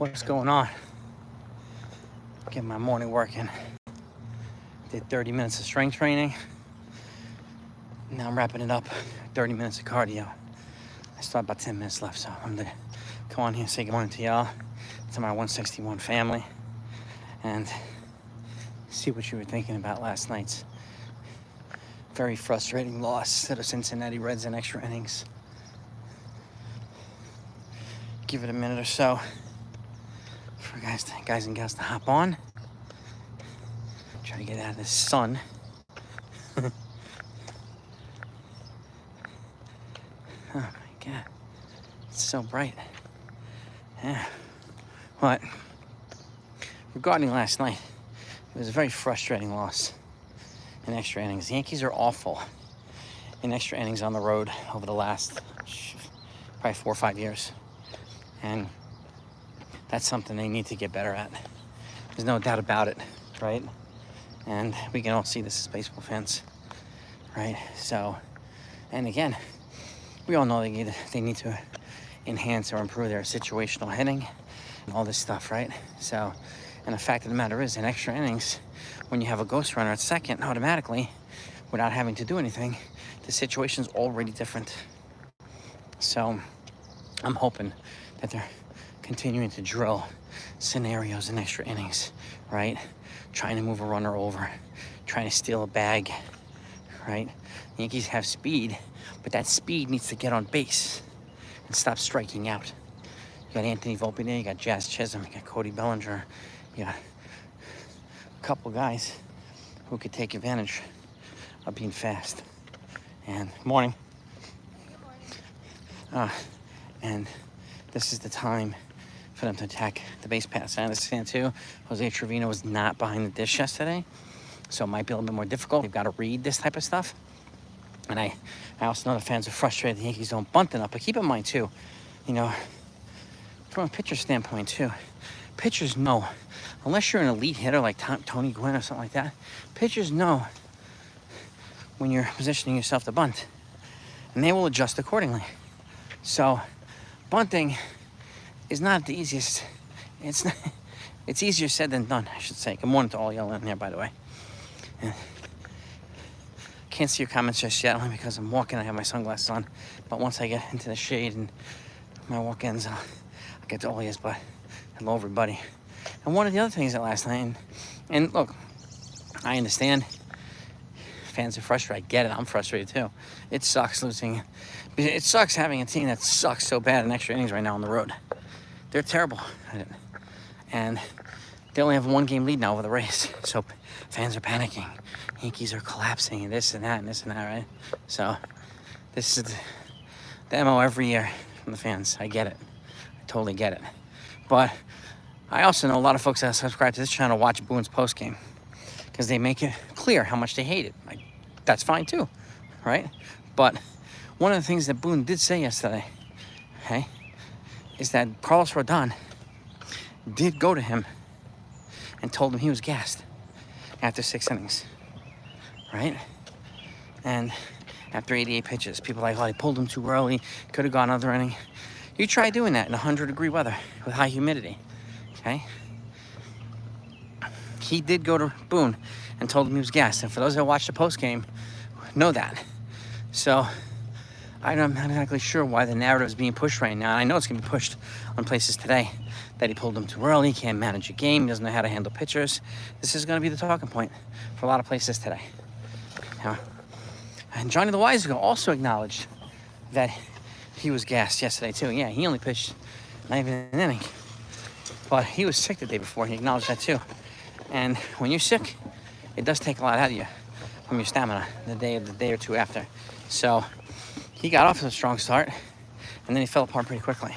What's going on? Get my morning work in. Did 30 minutes of strength training. Now I'm wrapping it up. 30 minutes of cardio. I still have about 10 minutes left, so I'm gonna come on here and say good morning to y'all, to my 161 family, and see what you were thinking about last night's very frustrating loss to the Cincinnati Reds in extra innings. Give it a minute or so for guys and gals to hop on. Try to get out of the sun. Oh my God, it's so bright. Yeah. But regarding last night, it was a very frustrating loss in extra innings. The Yankees are awful in extra innings on the road over the last probably 4 or 5 years. And that's something they need to get better at. There's no doubt about it, right? And we can all see this as baseball fans, right? So, and again, we all know they need to enhance or improve their situational hitting and all this stuff, right? So, and the fact of the matter is, in extra innings, when you have a ghost runner at second, automatically, without having to do anything, the situation's already different. So, I'm hoping that they're continuing to drill scenarios in extra innings, right? Trying to move a runner over, trying to steal a bag, right? The Yankees have speed, but that speed needs to get on base and stop striking out. You got Anthony Volpe there, you got Jazz Chisholm, you got Cody Bellinger, you got a couple guys who could take advantage of being fast. And morning. And this is the time for them to attack the base paths. I understand too, Jose Trevino was not behind the dish yesterday, so it might be a little bit more difficult. They've got to read this type of stuff. And I also know the fans are frustrated the Yankees don't bunt enough, but keep in mind too, you know, from a pitcher standpoint too, pitchers know, unless you're an elite hitter like Tony Gwynn or something like that, pitchers know when you're positioning yourself to bunt, and they will adjust accordingly. So bunting is not the easiest. It's easier said than done, I should say. Good morning to all y'all in there, by the way. And can't see your comments just yet, only because I'm walking. I have my sunglasses on. But once I get into the shade and my walk-ins, I'll get to all yours. But hello, everybody. And one of the other things that last night, and look, I understand fans are frustrated. I get it. I'm frustrated too. It sucks losing. It sucks having a team that sucks so bad in extra innings right now on the road. They're terrible at it. And they only have 1 game lead now over the Rays. So fans are panicking. Yankees are collapsing and this and that and this and that, right? So this is the MO every year from the fans. I get it. I totally get it. But I also know a lot of folks that subscribe to this channel watch Boone's postgame because they make it clear how much they hate it. That's fine too, right? But one of the things that Boone did say yesterday, okay, is that Carlos Rodon did go to him and told him he was gassed after 6 innings, right? And after 88 pitches, people are like, oh, he pulled him too early, could have gone another inning. You try doing that in 100-degree weather with high humidity, okay? He did go to Boone and told him he was gassed. And for those that watched the post game, know that. So I'm not exactly sure why the narrative is being pushed right now. I know it's going to be pushed on places today that he pulled him too early, he can't manage a game, he doesn't know how to handle pitchers. This is going to be the talking point for a lot of places today. Yeah. And Johnny the Wise Ago also acknowledged that he was gassed yesterday too. Yeah, he only pitched not even an inning, but he was sick the day before. He acknowledged that too. And when you're sick, it does take a lot out of you from your stamina the day or two after. So he got off to a strong start, and then he fell apart pretty quickly.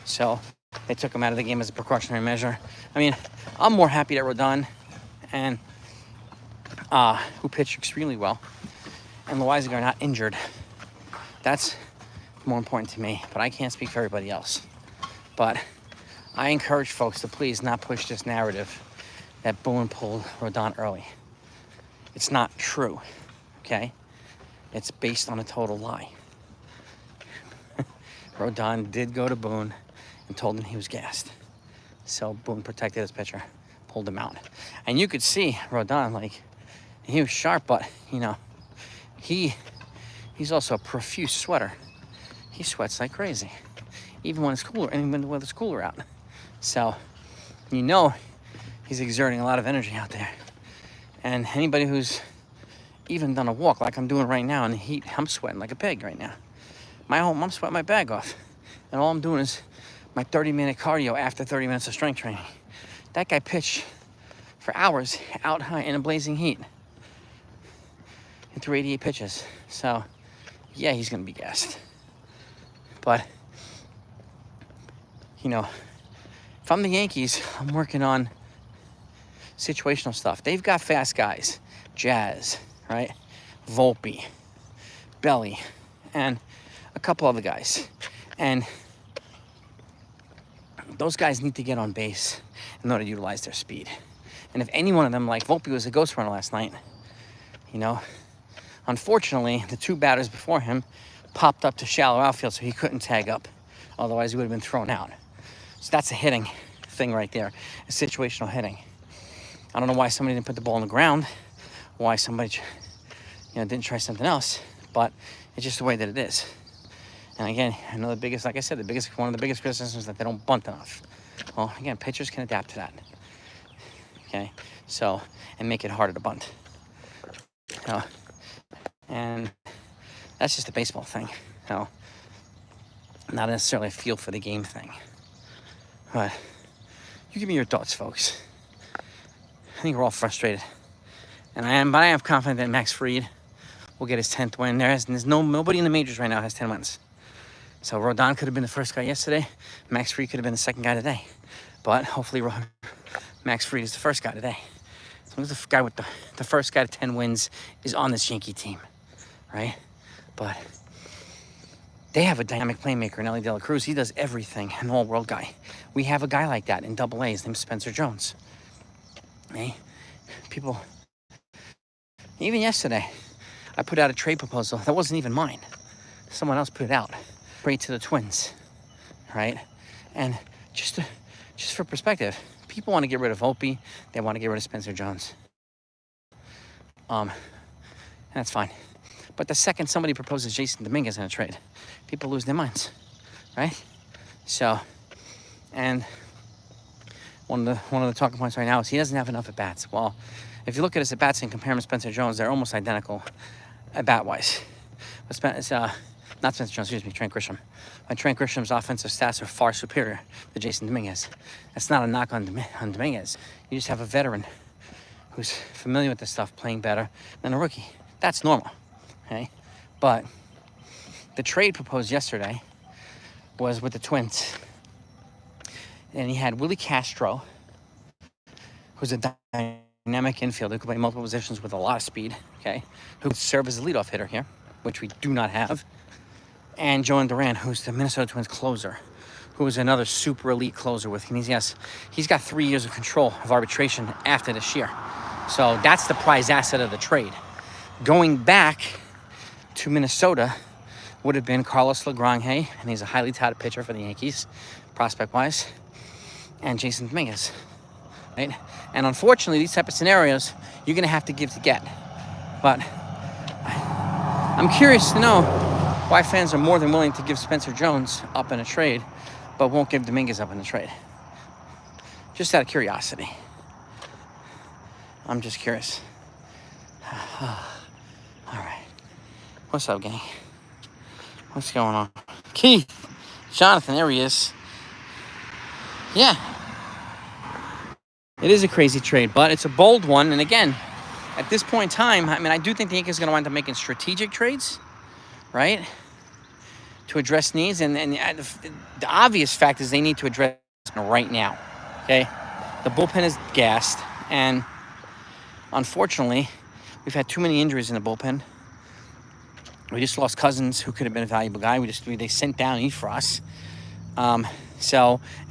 So they took him out of the game as a precautionary measure. I mean, I'm more happy that Rodon, and who pitched extremely well, and Loizaga are not injured. That's more important to me, but I can't speak for everybody else. But I encourage folks to please not push this narrative that Boone pulled Rodon early. It's not true, okay? It's based on a total lie. Rodon did go to Boone and told him he was gassed. So Boone protected his pitcher, pulled him out. And you could see Rodon, like, he was sharp, but, you know, he's also a profuse sweater. He sweats like crazy, even when it's cooler, and when it's cooler out. So, you know, he's exerting a lot of energy out there. And anybody who's even done a walk like I'm doing right now in the heat, I'm sweating like a pig right now. I'm sweating my bag off. And all I'm doing is my 30-minute cardio after 30 minutes of strength training. That guy pitched for hours out high in a blazing heat and threw 88 pitches. So, yeah, he's going to be gassed. But, you know, if I'm the Yankees, I'm working on situational stuff. They've got fast guys. Jazz, right? Volpe, Belly, and a couple other guys. And those guys need to get on base in order to utilize their speed. And if any one of them, like Volpe was a ghost runner last night, you know, unfortunately, the two batters before him popped up to shallow outfield, so he couldn't tag up. Otherwise, he would have been thrown out. So that's a hitting thing right there, a situational hitting. I don't know why somebody didn't put the ball on the ground, why somebody, you know, didn't try something else, but it's just the way that it is. And again, I know the biggest, like I said, one of the biggest criticisms is that they don't bunt enough. Well, again, pitchers can adapt to that. Okay, so, and make it harder to bunt. And that's just a baseball thing. Not necessarily a feel for the game thing. But you give me your thoughts, folks. I think we're all frustrated. But I am confident that Max Fried will get his 10th win. There's nobody in the majors right now has 10 wins. So Rodon could have been the first guy yesterday. Max Fried could have been the second guy today. But hopefully Max Fried is the first guy today. As long as the guy with the first guy to 10 wins is on this Yankee team, right? But they have a dynamic playmaker in Ellie De La Cruz. He does everything, an all-world guy. We have a guy like that in Double A. His name's Spencer Jones. Okay? People, even yesterday, I put out a trade proposal. That wasn't even mine. Someone else put it out. Trade to the Twins, right? And just for perspective, people want to get rid of Volpe. They want to get rid of Spencer Jones. That's fine. But the second somebody proposes Jason Dominguez in a trade, people lose their minds, right? So, and one of the talking points right now is he doesn't have enough at-bats. Well, if you look at his at-bats and compare him to Spencer Jones, they're almost identical at-bat-wise. But not Spencer Jones, excuse me, Trent Grisham. But Trent Grisham's offensive stats are far superior to Jason Dominguez. That's not a knock on Dominguez. You just have a veteran who's familiar with this stuff playing better than a rookie. That's normal, okay? But the trade proposed yesterday was with the Twins. And he had Willie Castro, who's a dynamic infielder who can play multiple positions with a lot of speed, okay? Who could serve as a leadoff hitter here, which we do not have. And Joan Duran, who's the Minnesota Twins closer, who is another super elite closer with him. He's got 3 years of control of arbitration after this year. So that's the prize asset of the trade. Going back to Minnesota would have been Carlos Lagrange, and he's a highly touted pitcher for the Yankees, prospect-wise, and Jason Dominguez, right? And unfortunately, these type of scenarios, you're going to have to give to get. But I'm curious to know why fans are more than willing to give Spencer Jones up in a trade, but won't give Dominguez up in the trade. Just out of curiosity. I'm just curious. All right. What's up, gang? What's going on? Keith, Jonathan, there he is. Yeah. It is a crazy trade, but it's a bold one. And again, at this point in time, I mean, I do think the Yankees are going to wind up making strategic trades, right? To address needs. And the obvious fact is they need to address right now, okay? The bullpen is gassed, and unfortunately, we've had too many injuries in the bullpen. We just lost Cousins, who could have been a valuable guy. They sent down Efros. And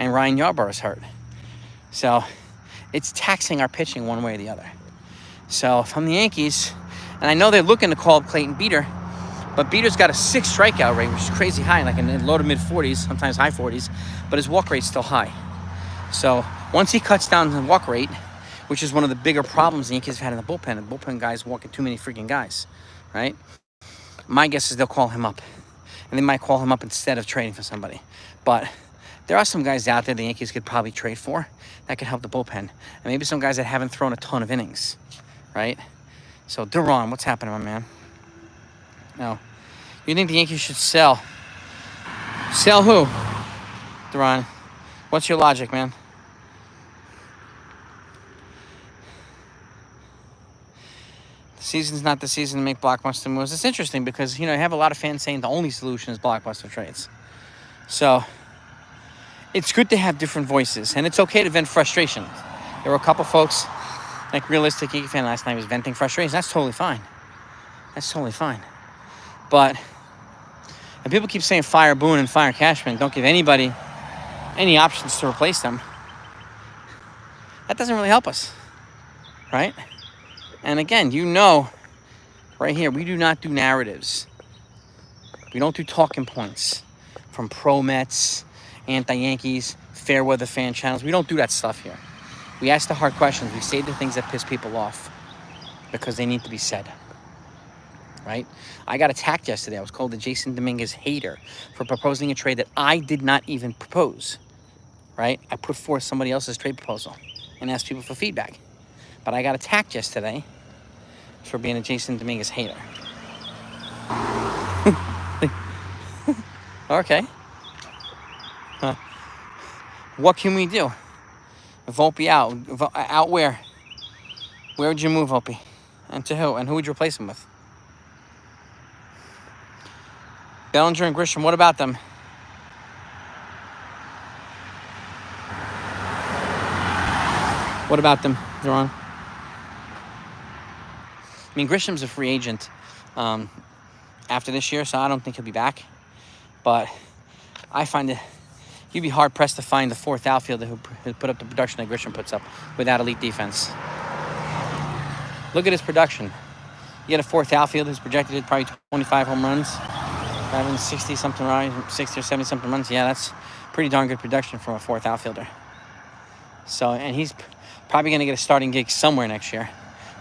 Ryan Yarborough's hurt. So it's taxing our pitching one way or the other. So if I'm the Yankees, and I know they're looking to call up Clayton Beeter, but Beeter's got a 6 strikeout rate, which is crazy high, like in the low to mid 40s, sometimes high 40s, but his walk rate's still high. So once he cuts down the walk rate, which is one of the bigger problems the Yankees have had in the bullpen. The bullpen guys walking too many freaking guys, right? My guess is they'll call him up. And they might call him up instead of trading for somebody. But there are some guys out there the Yankees could probably trade for that could help the bullpen. And maybe some guys that haven't thrown a ton of innings, right? So, Duran, what's happening, my man? No. You think the Yankees should sell? Sell who? Duran, what's your logic, man? The season's not the season to make blockbuster moves. It's interesting because, you know, you have a lot of fans saying the only solution is blockbuster trades. So, it's good to have different voices, and it's okay to vent frustration. There were a couple folks, like Realistic Yankee fan last night, was venting frustration. That's totally fine. That's totally fine. But, and people keep saying fire Boone and fire Cashman. Don't give anybody any options to replace them. That doesn't really help us, right? And again, you know, right here, we do not do narratives. We don't do talking points from pro-Mets, anti-Yankees, fair weather fan channels. We don't do that stuff here. We ask the hard questions. We say the things that piss people off because they need to be said, right? I got attacked yesterday. I was called the Jason Dominguez hater for proposing a trade that I did not even propose, right? I put forth somebody else's trade proposal and asked people for feedback. But I got attacked yesterday for being a Jason Dominguez hater. Okay. What can we do? Volpe out. Out where? Where would you move Volpe? And to who? And who would you replace him with? Bellinger and Grisham, what about them? What about them, Duran? I mean, Grisham's a free agent after this year, so I don't think he'll be back. But I find it, you'd be hard-pressed to find the fourth outfielder who put up the production that Grisham puts up without elite defense. Look at his production. You get a fourth outfielder who's projected at probably 25 home runs, having 60-something runs, 60 or 70-something runs. Yeah, that's pretty darn good production from a fourth outfielder. So, and he's probably going to get a starting gig somewhere next year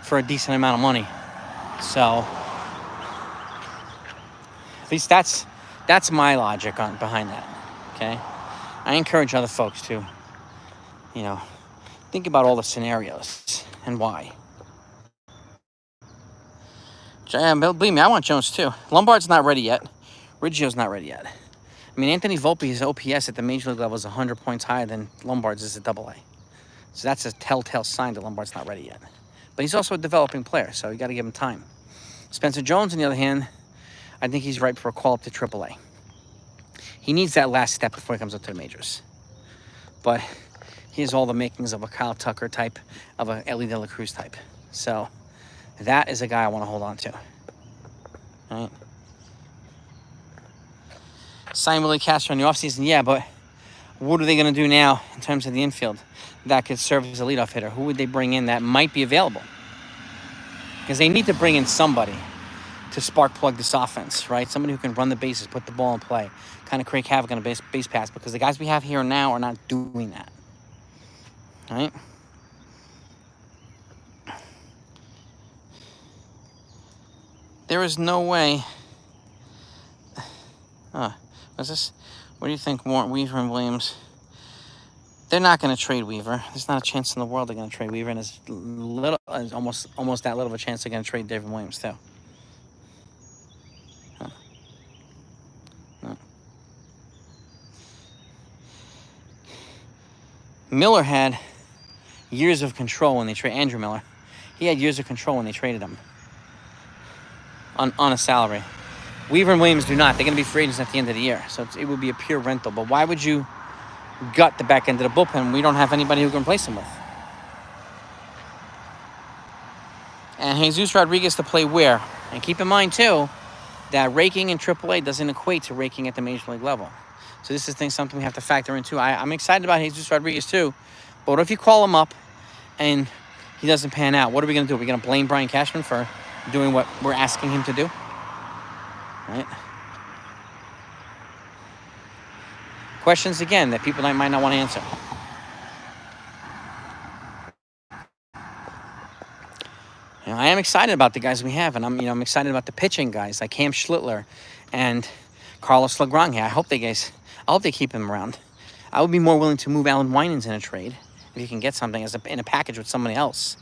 for a decent amount of money. So, at least that's my logic behind that, okay? I encourage other folks to, you know, think about all the scenarios and why. Believe me, I want Jones too. Lombard's not ready yet. Riggio's not ready yet. I mean, Anthony Volpe's OPS at the major league level is 100 points higher than Lombard's is at AA. So that's a telltale sign that Lombard's not ready yet. But he's also a developing player, so you got to give him time. Spencer Jones, on the other hand, I think he's ripe for a call up to AAA. He needs that last step before he comes up to the majors. But he has all the makings of a Kyle Tucker type, of a Ellie De La Cruz type. So that is a guy I want to hold on to. All right. Sign Willie Castro in the offseason, yeah, but what are they going to do now in terms of the infield that could serve as a leadoff hitter? Who would they bring in that might be available? Because they need to bring in somebody to spark plug this offense, right? Somebody who can run the bases, put the ball in play, kind of create havoc on a base pass, because the guys we have here now are not doing that, right? There is no way. What's this? What do you think, Weaver and Williams? They're not going to trade Weaver. There's not a chance in the world they're going to trade Weaver, and there's almost that little of a chance they're going to trade David Williams too. No. Miller had years of control when they traded Andrew Miller. He had years of control when they traded him on a salary. Weaver and Williams do not. They're going to be free agents at the end of the year, so it would be a pure rental. But why would you gut the back end of the bullpen when we don't have anybody who can replace him with? And Jesus Rodriguez to play where? And keep in mind, too, that raking in AAA doesn't equate to raking at the major league level. So this is something we have to factor in, too. I'm excited about Jesus Rodriguez, too. But what if you call him up and he doesn't pan out? What are we going to do? Are we going to blame Brian Cashman for doing what we're asking him to do? Right? Questions, again, that people might not want to answer. You know, I am excited about the guys we have, and I'm excited about the pitching guys like Cam Schlittler and Carlos Legrand here. I hope they keep him around. I would be more willing to move Alan Winans in a trade if you can get something in a package with somebody else.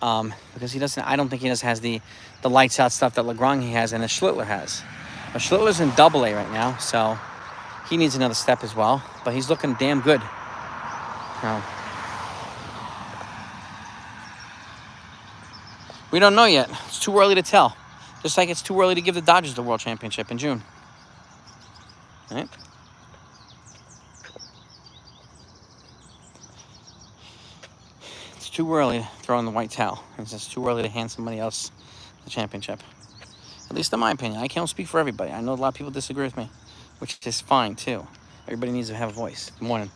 Because he doesn't. I don't think he has the lights out stuff that Legrand has and that Schlittler has. But Schlittler's in Double-A right now, so he needs another step as well. But he's looking damn good. We don't know yet. It's too early to tell. Just like it's too early to give the Dodgers the World Championship in June. Right? It's too early to throw in the white towel. It's just too early to hand somebody else the championship. At least in my opinion. I can't speak for everybody. I know a lot of people disagree with me, which is fine too. Everybody needs to have a voice. Good morning.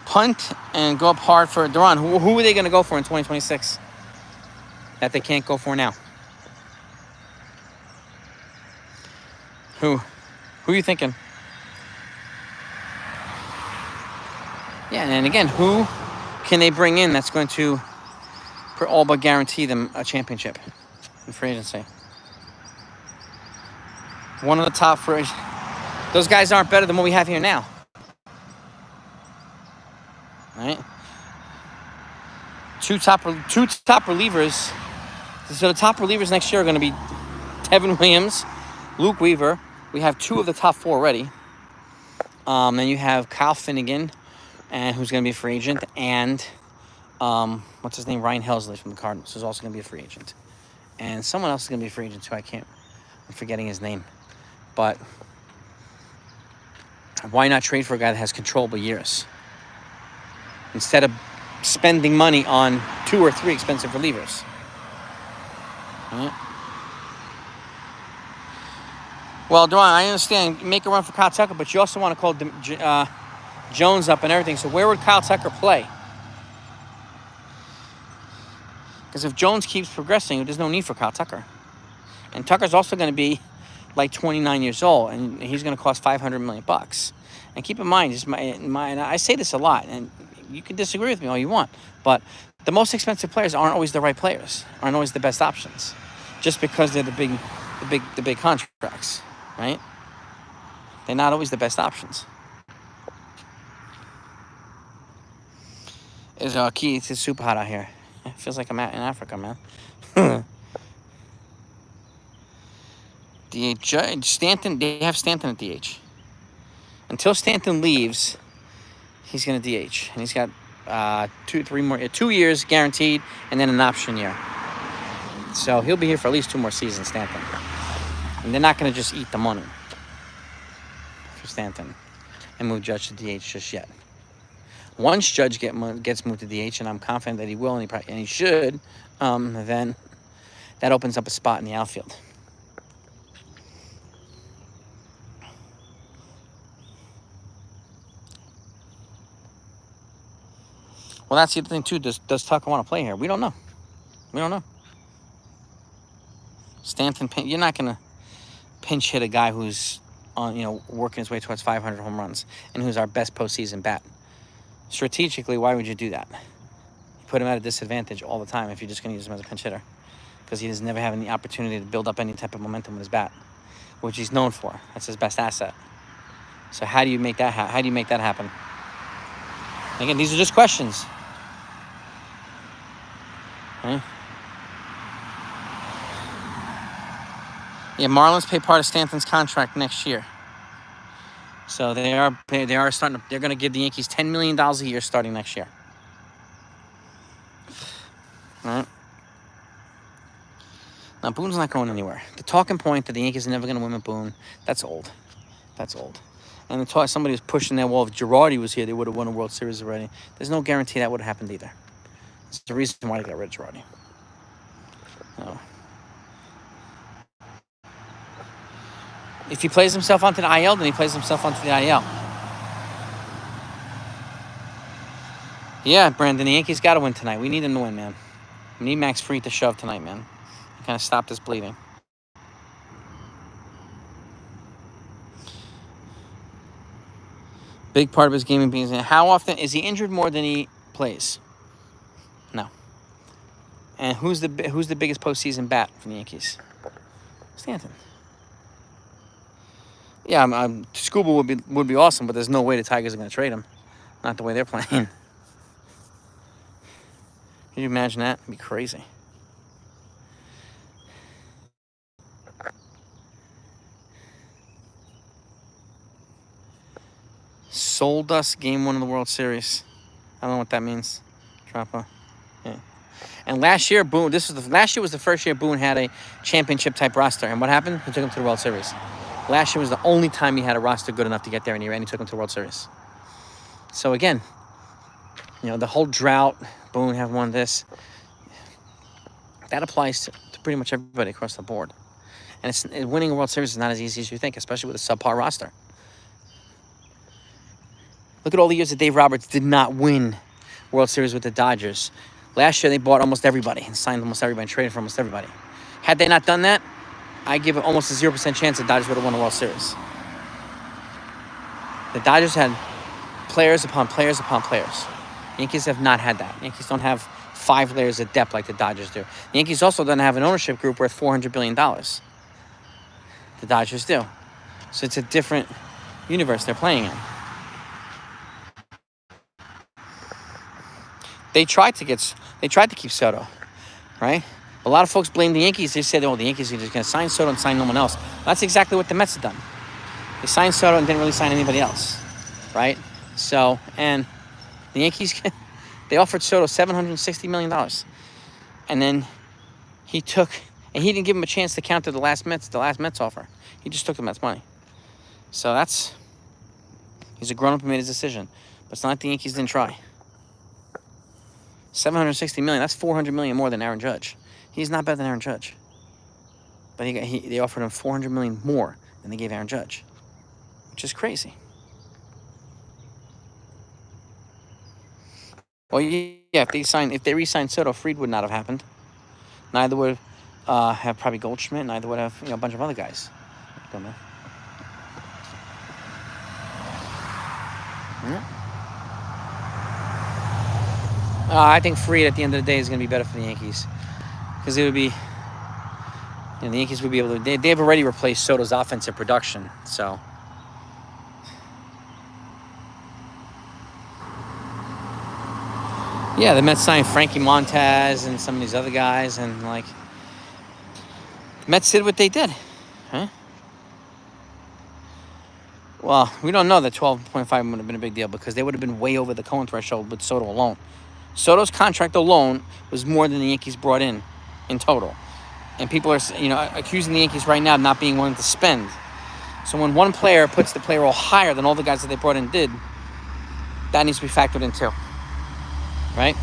Punt and go up hard for Duran. Who are they going to go for in 2026 that they can't go for now? Who are you thinking? Yeah, and again, who can they bring in that's going to all but guarantee them a championship in free agency? One of the top free. Those guys aren't better than what we have here now. Right? Two top relievers. So the top relievers next year are going to be Tevin Williams, Luke Weaver. We have 2 of the top 4 already. Then you have Kyle Finnegan, and who's going to be a free agent, and what's his name? Ryan Helsley from the Cardinals, who's also going to be a free agent. And someone else is going to be a free agent too. I'm forgetting his name. But why not trade for a guy that has controllable years? Instead of spending money on 2 or 3 expensive relievers. Right? Well, Duran, I understand. Make a run for Kyle Tucker, but you also want to call Jones up and everything. So where would Kyle Tucker play? Because if Jones keeps progressing, there's no need for Kyle Tucker. And Tucker's also going to be like 29 years old, and he's going to cost $500 million. And keep in mind, and I say this a lot, and you can disagree with me all you want, but the most expensive players aren't always the right players, aren't always the best options, just because they're the big contracts, right? They're not always the best options. It's super hot out here. It feels like I'm in Africa, man. DH Stanton. They have Stanton at DH. Until Stanton leaves, he's going to DH, and he's got 2 years guaranteed, and then an option year. So he'll be here for at least 2 more seasons, Stanton. And they're not going to just eat the money for Stanton and move Judge to DH just yet. Once Judge gets moved to DH, and I'm confident that he will, and he should, then that opens up a spot in the outfield. Well, that's the other thing, too. Does Tucker want to play here? We don't know. Stanton, you're not going to pinch hit a guy who's working his way towards 500 home runs and who's our best postseason bat. Strategically, why would you do that? You put him at a disadvantage all the time if you're just going to use him as a pinch hitter, because he doesn't never have any opportunity to build up any type of momentum with his bat, which he's known for. That's his best asset. So how do you make that happen? Again, these are just questions. Okay. Yeah, Marlins pay part of Stanton's contract next year. So they are starting to, they're going to give the Yankees $10 million a year starting next year. All right. Now, Boone's not going anywhere. The talking point that the Yankees are never going to win with Boone, that's old. And somebody was pushing that wall. If Girardi was here, they would have won a World Series already. There's no guarantee that would have happened either. It's the reason why they got rid of Girardi. No. If he plays himself onto the IL, then he plays himself onto the IL. Yeah, Brandon, the Yankees got to win tonight. We need them to win, man. We need Max Fried to shove tonight, man. Kind of stop this bleeding. Big part of his game being, how often is he injured more than he plays? No. And who's the biggest postseason bat from the Yankees? Stanton. Yeah, Scuba would be awesome, but there's no way the Tigers are going to trade him. Not the way they're playing. Can you imagine that? It'd be crazy. Sold us game 1 of the World Series. I don't know what that means. Trappa. Yeah. And last year, Boone. Last year was the first year Boone had a championship type roster. And what happened? He took him to the World Series. Last year was the only time he had a roster good enough to get there, and he took him to the World Series. So again, the whole drought, Boone have won this. That applies to pretty much everybody across the board. And winning a World Series is not as easy as you think, especially with a subpar roster. Look at all the years that Dave Roberts did not win World Series with the Dodgers. Last year, they bought almost everybody and signed almost everybody and traded for almost everybody. Had they not done that, I give it almost a 0% chance the Dodgers would have won the World Series. The Dodgers had players upon players upon players. Yankees have not had that. Yankees don't have 5 layers of depth like the Dodgers do. The Yankees also don't have an ownership group worth $400 billion. The Dodgers do. So it's a different universe they're playing in. They tried to keep Soto, right? A lot of folks blame the Yankees. They said, the Yankees are just going to sign Soto and sign no one else. That's exactly what the Mets have done. They signed Soto and didn't really sign anybody else, right? So, and the Yankees, they offered Soto $760 million. And then he didn't give him a chance to counter the last Mets offer. He just took the Mets money. So he's a grown-up and made his decision. But it's not like the Yankees didn't try. $760 million, that's $400 million more than Aaron Judge. He's not better than Aaron Judge. But they offered him $400 million more than they gave Aaron Judge, which is crazy. Well, yeah, if they re-signed Soto, Fried would not have happened. Neither would have probably Goldschmidt. Neither would have a bunch of other guys. Don't know. Yeah. I think Fried at the end of the day is going to be better for the Yankees, because it would be, the Yankees would be able to. They've already replaced Soto's offensive production, so. Yeah, the Mets signed Frankie Montez and some of these other guys, and the Mets did what they did, huh? Well, we don't know that 12.5 would have been a big deal, because they would have been way over the Cohen threshold with Soto alone. Soto's contract alone was more than the Yankees brought in total. And people are, accusing the Yankees right now of not being willing to spend. So when one player puts the payroll higher than all the guys that they brought in did, that needs to be factored in too. Right?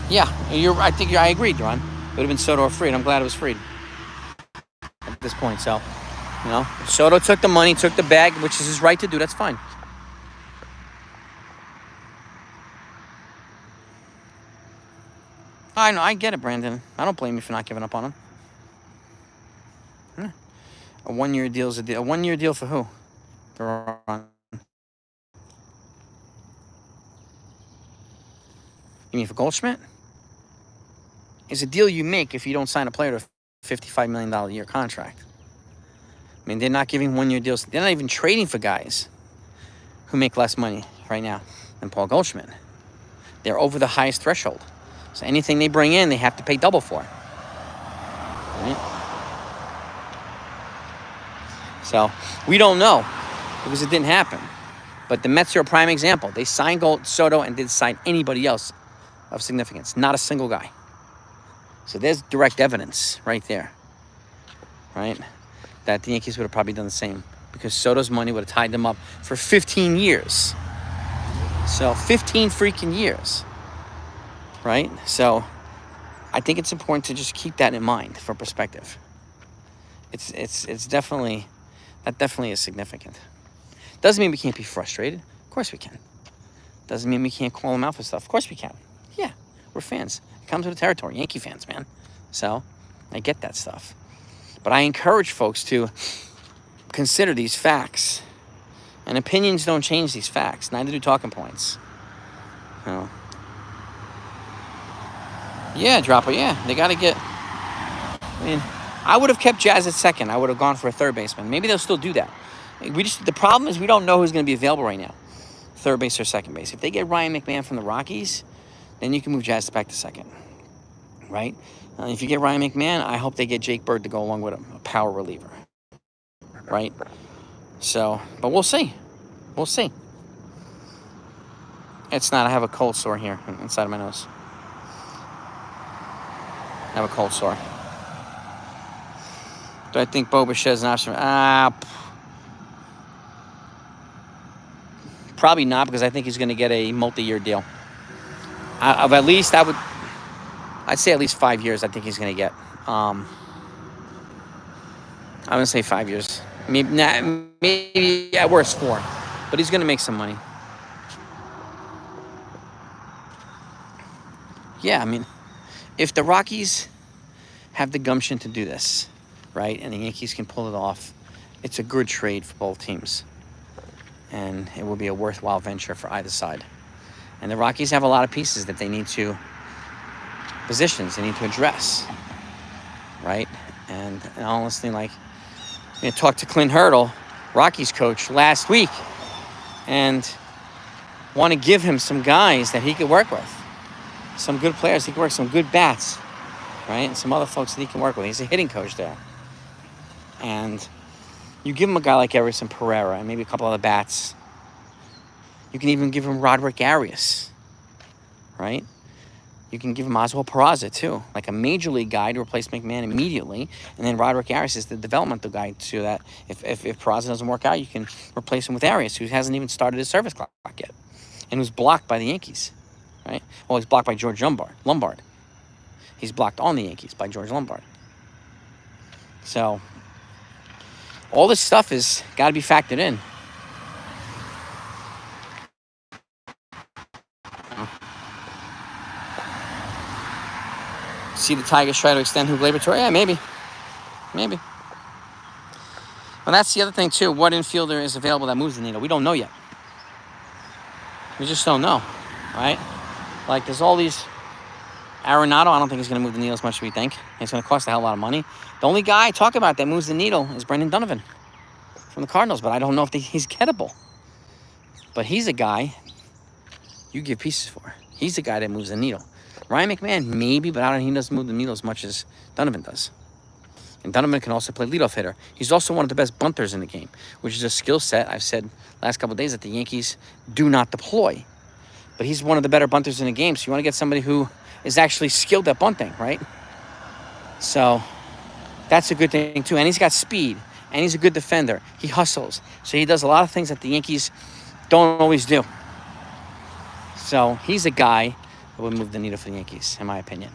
Yeah, I agreed, Ron. It would have been Soto or Fried. I'm glad it was Fried at this point. So, Soto took the money, took the bag, which is his right to do. That's fine. I know, I get it, Brandon. I don't blame you for not giving up on him. Yeah. A 1-year deal is a deal. A 1-year deal for who? For Ron. You mean for Goldschmidt? It's a deal you make if you don't sign a player to a $55 million a year contract. I mean, they're not giving 1-year deals. They're not even trading for guys who make less money right now than Paul Goldschmidt. They're over the highest threshold. So anything they bring in, they have to pay double for. Right? So we don't know, because it didn't happen. But the Mets are a prime example. They signed Soto and didn't sign anybody else of significance. Not a single guy. So there's direct evidence right there. Right? That the Yankees would have probably done the same, because Soto's money would have tied them up for 15 years. So 15 freaking years. Right? So I think it's important to just keep that in mind for perspective. It's definitely, that definitely is significant. Doesn't mean we can't be frustrated. Of course we can. Doesn't mean we can't call them out for stuff. Of course we can. Yeah, we're fans. It comes with the territory. Yankee fans, man. So I get that stuff. But I encourage folks to consider these facts. And opinions don't change these facts. Neither do talking points. No. Yeah, Dropper, yeah. They got to get... I mean, I would have kept Jazz at second. I would have gone for a third baseman. Maybe they'll still do that. The problem is we don't know who's going to be available right now. Third base or second base. If they get Ryan McMahon from the Rockies, then you can move Jazz back to second. Right? If you get Ryan McMahon, I hope they get Jake Bird to go along with him. A power reliever. Right? So, but we'll see. We'll see. It's not. I have a cold sore here inside of my nose. I have a cold sore. Do I think Bo Bichet's an option? Probably not, because I think he's going to get a multi-year deal. I'd say at least 5 years. I think he's going to get. I'm going to say 5 years. Maybe at worst 4. But he's going to make some money. Yeah, I mean, if the Rockies have the gumption to do this, right, and the Yankees can pull it off, it's a good trade for both teams. And it will be a worthwhile venture for either side. And the Rockies have a lot of pieces that they need to, positions they need to address, right? And honestly, like, I talked to Clint Hurdle, Rockies coach, last week, and want to give him some guys that he could work with. Some good players he can work, some good bats, right? And some other folks that he can work with. He's a hitting coach there. And you give him a guy like Everson Pereira and maybe a couple other bats. You can even give him Roderick Arias, right? You can give him Oswald Peraza, too. Like a major league guy to replace McMahon immediately. And then Roderick Arias is the developmental guy, so that if Peraza doesn't work out, you can replace him with Arias, who hasn't even started his service clock yet. And who's blocked by the Yankees, right? Well, he's blocked by George Lombard. He's blocked on the Yankees by George Lombard. So, all this stuff is got to be factored in. See the Tigers try to extend Hugo Laboratory? Yeah, maybe. Maybe. Well, that's the other thing, too. What infielder is available that moves the needle? We don't know yet. We just don't know, right? Like, there's all these... Arenado, I don't think he's going to move the needle as much as we think. It's going to cost a hell of a lot of money. The only guy I talk about that moves the needle is Brendan Donovan from the Cardinals, but I don't know if he's gettable. But he's a guy you give pieces for. He's the guy that moves the needle. Ryan McMahon, maybe, but I don't. He doesn't move the needle as much as Donovan does. And Donovan can also play leadoff hitter. He's also one of the best bunters in the game, which is a skill set I've said last couple of days that the Yankees do not deploy. But he's one of the better bunters in the game, so you want to get somebody who is actually skilled at bunting, right? So that's a good thing, too. And he's got speed, and he's a good defender. He hustles. So he does a lot of things that the Yankees don't always do. So he's a guy that would move the needle for the Yankees, in my opinion.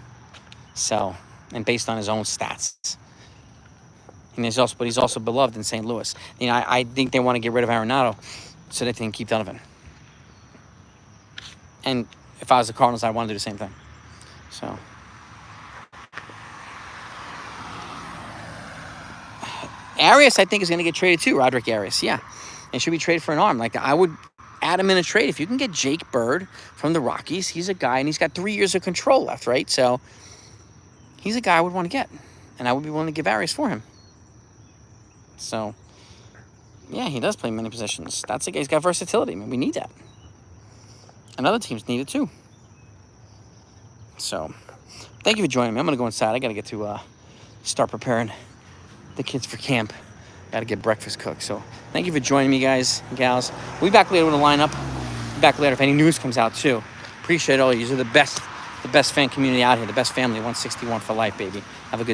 So, and based on his own stats. And he's also beloved in St. Louis. You know, I think they want to get rid of Arenado so they can keep Donovan. And if I was the Cardinals, I'd want to do the same thing. So, Arias, I think, is going to get traded too. Roderick Arias, yeah. And should be traded for an arm. Like, I would add him in a trade. If you can get Jake Bird from the Rockies, he's a guy, and he's got 3 years of control left, right? So, he's a guy I would want to get. And I would be willing to give Arias for him. So, yeah, he does play many positions. That's a guy. He's got versatility. I mean, we need that. And other teams need it too. So, thank you for joining me. I'm going to go inside. I got to get to start preparing the kids for camp. Got to get breakfast cooked. So, thank you for joining me, guys and gals. We'll be back later with a lineup. Be back later if any news comes out too. Appreciate all of you. You're the best fan community out here. The best family, 161 for life, baby. Have a good day.